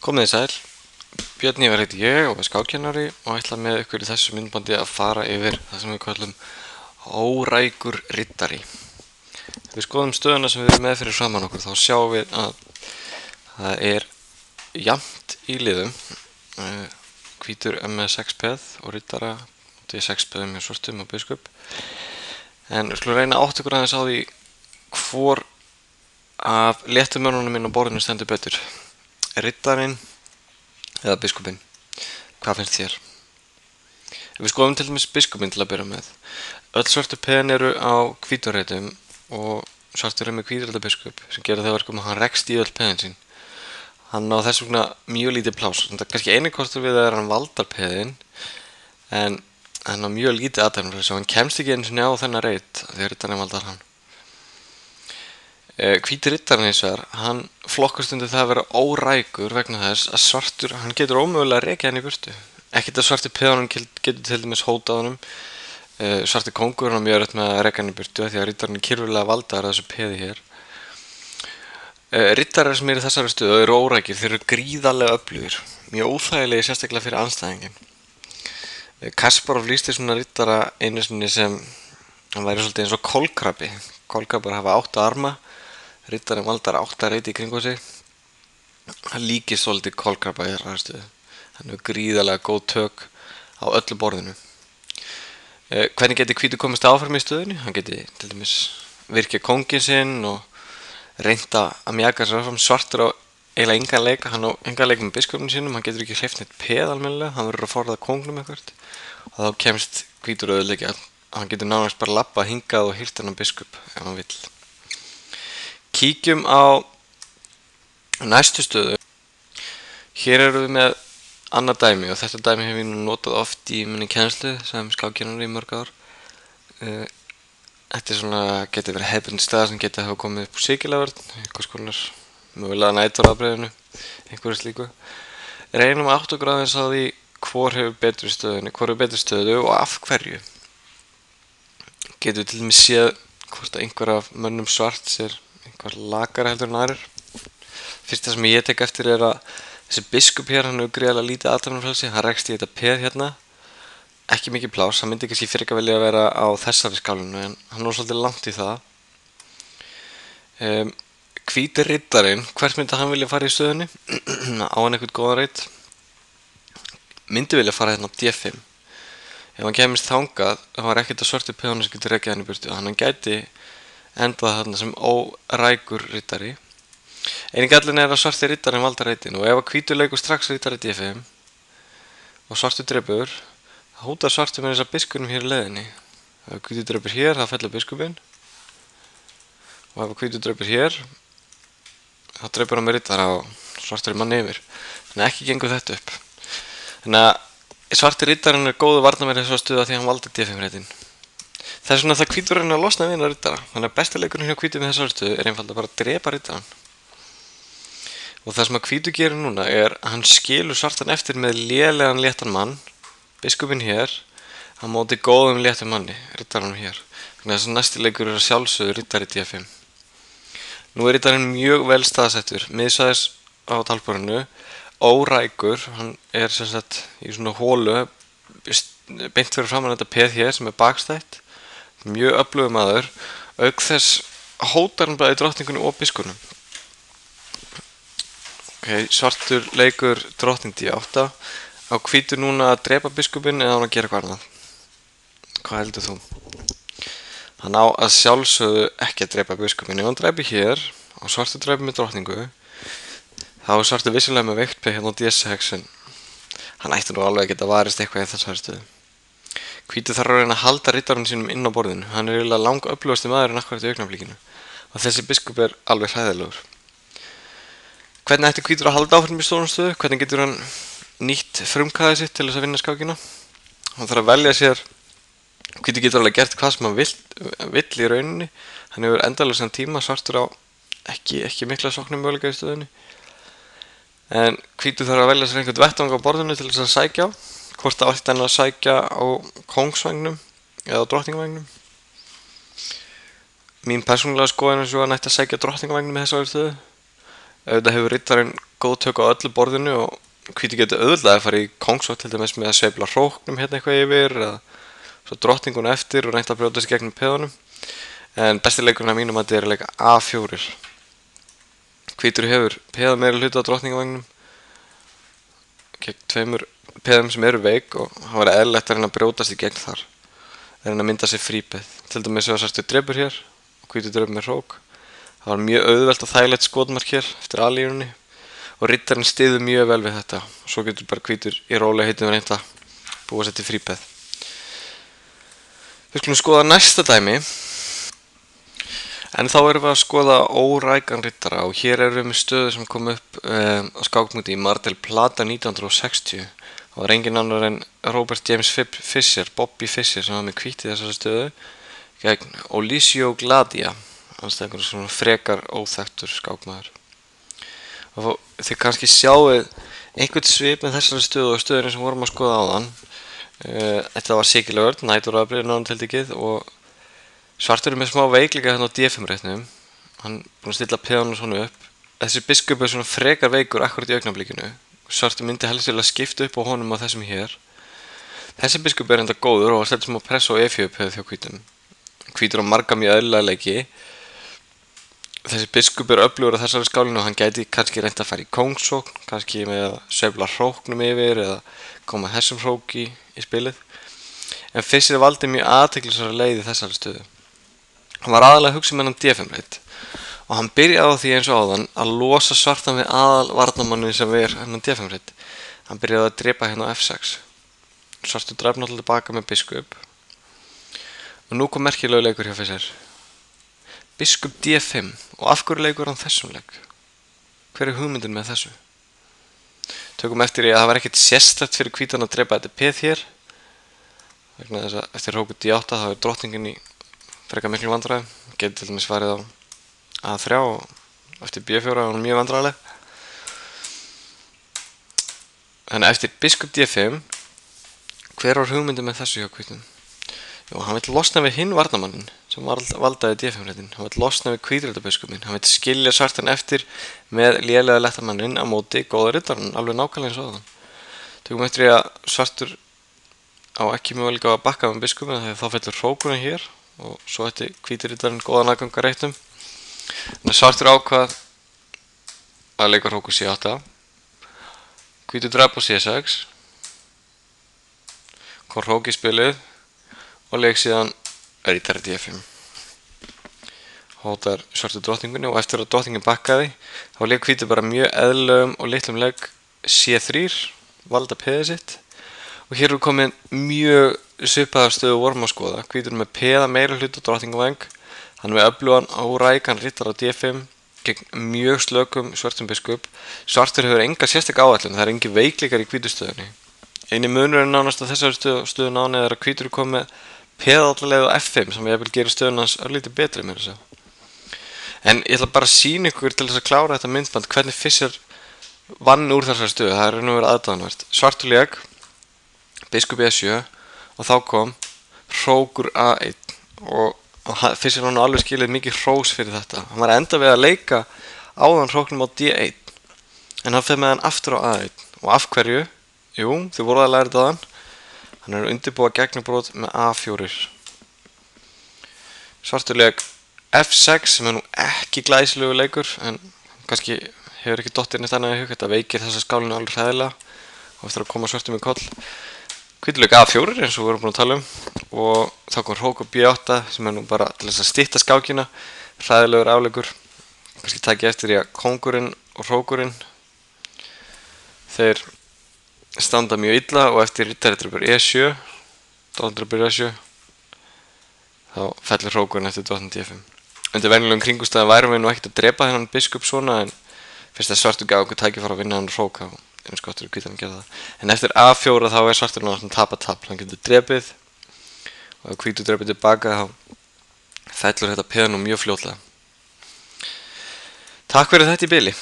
Komið þið sæl, Björn Ívar heiti ég og er skákkennari og ætla með ykkur í þessu myndbandi að fara yfir það sem við kallum órækur riddari. Ef við skoðum stöðuna sem við erum með fyrir framan okkur þá sjáum við að það er jafnt í liðum, hvítur með 6 peð og riddara út í 6 peðum með svörtum og biskup. En við skulum reyna að átta ykkur aðeins á því hvor af léttu mönnunum inn á borðinu stendur betur. Riddarinn eða biskupinn. Hvað finnst þér? Ef við skoðum til dæmis biskupinn til að byrja með. Öll svörtu peðin eru á hvítum reitum og svartur með hvítrita biskup sem gera það verkum að hann rekst í öll peðin sín. Hann á þess vegna mjög lítið pláss. Það er kannski eini kostur við að hann valdar peðin en hann á mjög lítið athafnafrelsi og hann kemst ekki einu sinni á þennan reit þegar riddarinn valdar hann. Hvíti riddarinn hins vegar, hann flokkast undir það að vera órækur vegna þess að svartur, hann getur ómögulega að rekja hann í burtu. Ekkert að svarti peðanum getur til dæmis hótað honum. Svarti kóngur hann á mjög erfitt með að rekja hann í burtu því að riddarinn er kyrfilega valdaður af þessu peði hér. Riddarar sem eru í þessari stöðu eru órækir, þeir eru gríðarlega öflugir, mjög óþægilegir sérstaklega fyrir andstæðinginn. Kasparov lýsti svona riddara einu sinni sem hann væri svolítið eins og kolkrabbi. Kolkrabbar hafa 8 arma. Riddarinn valdar 8 reiti í kringum sig. Hann líkist svolítið kolkrabba í þessari stöðu. Hann hefur gríðarlega góð tök á öllu borðinu. Hvernig geti hvítur komist áfram í stöðunni? Hann geti til dæmis virkjað kónginn sinn og reynda að mjaka sér áfram. Svartur á eiginlega engan leik. Hann á engan leik með biskupnum sínum. Hann getur ekki hleypt neitt peð almennilega. Hann verður að forða kóngnum eitthvað. Og þá kemst hvítur auðvitað að hann getur nánast bara labbað hingað og hirt þennan biskup ef hann vill. Kíkjum á næstu stöðu. Hér erum við með annað dæmi og þetta dæmi hef ég nú notað oft í minni kennslu sem skákkennari í mörg ár. Þetta er svona, getur verið hefðbundin staða sem getur hafa komið upp úr sigilavörn, einhvers konar mögulega næturafbrigðinu, einhverju slíku. Reynum að átta okkur aðeins á því hvor hefur betri stöðu og af hverju. Getum við til dæmis séð hvort að einhver af mönnum svarts er einhver lakara heldur en aðrir. Fyrsta sem ég tek eftir er að þessi biskup hér, hann hefur gríðarlega lítið athafnafrelsi, hann rekst í þetta peð hérna, ekki mikið pláss, hann myndi kannski frekar velja að vera á þessari skálinu en hann var svolítið langt í það. Hvíti riddarinn, hvert myndi hann vilja fara í stöðunni? Á hann eitthvað góðan reit? Myndi vilja fara hérna á D5. Ef hann kemist þangað, þá var ekkert að svörtu peðunum sem getur rekjað hann í burtu, hann gæti endað þarna sem órækur riddari. Eini gallinn er að svarti riddarinn valdar reitin og ef að hvítur leikur strax riddari D5 og svartur drepur, þá hótar svartur með þessa biskunum hér í leiðinni. Ef hvítur drepur hér, þá fellur biskupinn og ef hvítur drepur hér, þá drepur hann með riddara og svartur er manni yfir. Þannig að ekki gengur þetta upp. Þannig að svarti riddarinn er góðu varnarmeiri þessari stöðu því að hann valdar D5 reitin. Það er svona það hvítur að losna við hennar riddara. Þannig að besti leikurinn hjá hvítur með þessari stöðu er einfaldlega bara að drepa riddarann. Og það sem að hvítur gerir núna er að hann skilur svartan eftir með lélegan léttan mann, biskupinn hér, á móti góðum léttum manni, riddaranum hér. Þannig að þessi næsti leikur er að sjálfsögðu riddari D5. Nú er riddarinn mjög vel staðsettur, miðsvæðis á talborðinu, órækur, hann er sem sagt í svona hólu, beint fyrir framan þetta peð hér sem er bakstætt. Mjög öflugur maður, auk þess hótar hann bæði drottningunni og biskunum. Svartur leikur drottning D8. Á hvítur núna að drepa biskupinn eða hann að gera hvað annað? Hvað heldur þú? Hann á að sjálfsögðu ekki að drepa biskupinn. Ef hann drepi hér og svartur drepi með drottningu, þá er svartur vissilega með veikt peð hérna á D6 en hann ætti nú alveg að geta varist eitthvað í þessari stöðu. Hvítur þarf að reyna að halda riddarinn sínum inn á borðinu. Hann er eiginlega langöflugasti maðurinn akkurat í augnablikinu. Og þessi biskup er alveg hræðilegur. Hvernig ætti hvítur að halda áfram í stórum stöðu? Hvernig getur hann nýtt frumkvæðið sitt til þess að vinna skákina? Hann þarf að velja sér. Hvítur getur alveg gert hvað sem hann vill í rauninni. Hann hefur endalausan tíma, svartur á ekki mikla sóknarmöguleika í stöðunni. En hvítur þarf að velja sér einhvern vettvang á borðinu til þess að sækja á. Hvort það ætti hann að sækja á kóngsvagnum eða á drottningavagnum. Mín persónulega skoðun er svo að hann ætti að sækja drottningavagnum með þessari stöðu. Auðvitað hefur riddarinn góð tök á öllu borðinu og hvíti getur auðvitað að fara í kóngsvöld til dæmis með að sveifla hróknum hérna eitthvað yfir eða svo drottninguna eftir og reynda að brjóta sig gegnum peðunum. En besti leikurinn að mínum að þetta er að leika A4. Hvítur hefur peða meira hluta á drottningavagnum gegn tveimur peðum sem eru veik og það var eðlilegt að reyna að brjótast í gegn þar. Það reyna að mynda sér frípeð. Til dæmis ef svartur drepur hér og hvítur drepur með hrók. Það var mjög auðvelt og þægilegt skotmark hér eftir A-línunni og riddarinn styður mjög vel við þetta. Svo getur bara hvítur í rólega heitum reynda að búa sér til frípeð. Við skulum skoða næsta dæmi. En þá erum við að skoða órækan riddara og hér erum við með stöðu sem kom upp á skákmóti í Mar del Plata 1960. Það var engin annar en Robert James Fischer, Bobby Fischer, sem var með hvítt í þessari stöðu gegn Olísio Gladia, þannig að einhvern svona frekar óþekktur skákmaður. Og þið kannski sjáu einhvern svip með þessari stöðu og stöðunni sem vorum að skoða áðan. Þetta var Sigurlaug, næturafbrigði náðan tiltekið og svartur er með smá veikleika hérna á D5-reitnum. Hann er búinn að stilla peðanum svona upp. Þessi biskup er svona frekar veikur akkurat í augnablikinu. Svartur myndi helst til að skipta upp á honum á þessum hér. Þessi biskup er enda góður og setja smá press á E4 peð hjá hvítum. Hvítur á marga mjög eðlilega leiki. Þessi biskup er öflugur á þessari skálinu og hann gæti kannski reynt að fara í kóngsókn, kannski með að sveifla hróknum yfir eða koma þessum hróki í spilið. En Fischer valdi mjög athyglisverða leið í þessari stöðu. Hann var aðalega að hugsa um þennan D5-reit og hann byrjaði á því eins og áðan að losa svartan við aðal varnarmannin sem er hennan D5-reit. Hann byrjaði að drepa hérna á F6. Svartur draf náttúrulega tilbaka með biskup. Og nú kom merkilegur leikur hjá Fischer. Biskup D5 og af hverju leikur hann þessum leik? Hver er hugmyndin með þessu? Tökum eftir í að það var ekkert sérstakt fyrir hvítan að drepa þetta peð hér. Vegna þess að eftir hróku D8 þá er drottningin í frekar miklu vandræðum. Getur til dæmis farið á A3 og eftir B4 er hún mjög vandræðileg. Þannig eftir biskup D5, hver var hugmyndin með þessu hjá hvítum? Jú, hann vill losna við hinn varnarmannin sem valdaði D5-reitin. Hann vill losna við hvítriddabiskupinn. Hann vill skilja svartan eftir með lélega lettamannin á móti góða riddarann, alveg nákvæmlega eins og áðan. Tökum eftir í að svartur á ekki möguleika að bakka með biskupinn þegar þá fellur hrókurinn hér og svo ætti hvítiriddarinn góðan aðgang að reitnum. Þannig að svartur ákvað að leika hróku C8, hvítur drap á C6, kom hrók í spilið og leik síðan riddari D5. Hótar svartur drottningunni og eftir að drottningin bakkaði þá leik hvítur bara mjög eðlilegum og litlum leik C3, valda peðið sitt. Og hér er komin mjög svipaðar stöðu vorum að skoða. Hvítur með peða meira hluta drottningavang. Hann er með öflugan órækan riddara á D5 gegn mjög slökum svartum biskup. Svartur hefur enga sérstaka áætlun, það er engi veikleikar í hvítustöðunni. Eini munur er nánast að þessari stöðu náni er að hvítur er komið með peða allavega á F5 sem ég vil gera stöðun hans örlítið betri með þess að. En ég ætla bara að sýna ykkur til þess að klára þetta myndband hvernig Fischer vann úr þessari stöðu. Það er raun og verið aðdáðanvert. Svartur lék biskup E7 og þá kom hrókur A1 og Fischer hann alveg skilið mikið hrós fyrir þetta. Hann var enda við að leika áðan hróknum á D1 en hann fer með hann aftur á A1 og af hverju? Jú, þið voruð að læra þetta áðan. Hann er undirbúa gegnubrót með A4. Svartur lék F6 sem er nú ekki glæsilegu leikur en kannski hefur ekki dottið neitt annað í hug. Þetta veikir þessa skálinu alveg hræðilega og eftir að koma svartum í koll. Hvítur lék A4 eins og við vorum búin að tala um og þá kom hrók á B8 sem er nú bara til þess að stytta skákina, hræðilegur afleikur. Kannski takið eftir í að kóngurinn og hrókurinn þeir standa mjög illa og eftir riddari drepur E7, drottning drepur E7 þá fellur hrókurinn eftir drottning D5. Undir venjulegum kringumstæðum værum við nú ekkert að drepa þennan biskup svona en fyrst að svartur gaf okkur tækifæri að vinna hann hrók þá eins gott er hvítan að gera það. En eftir A4 þá er svartur náttúrulega tapa-tap. Hann getur drepið og ef hvítur drepið tilbaka þá fellur þetta peð nú mjög fljótlega. Takk fyrir þetta í bili.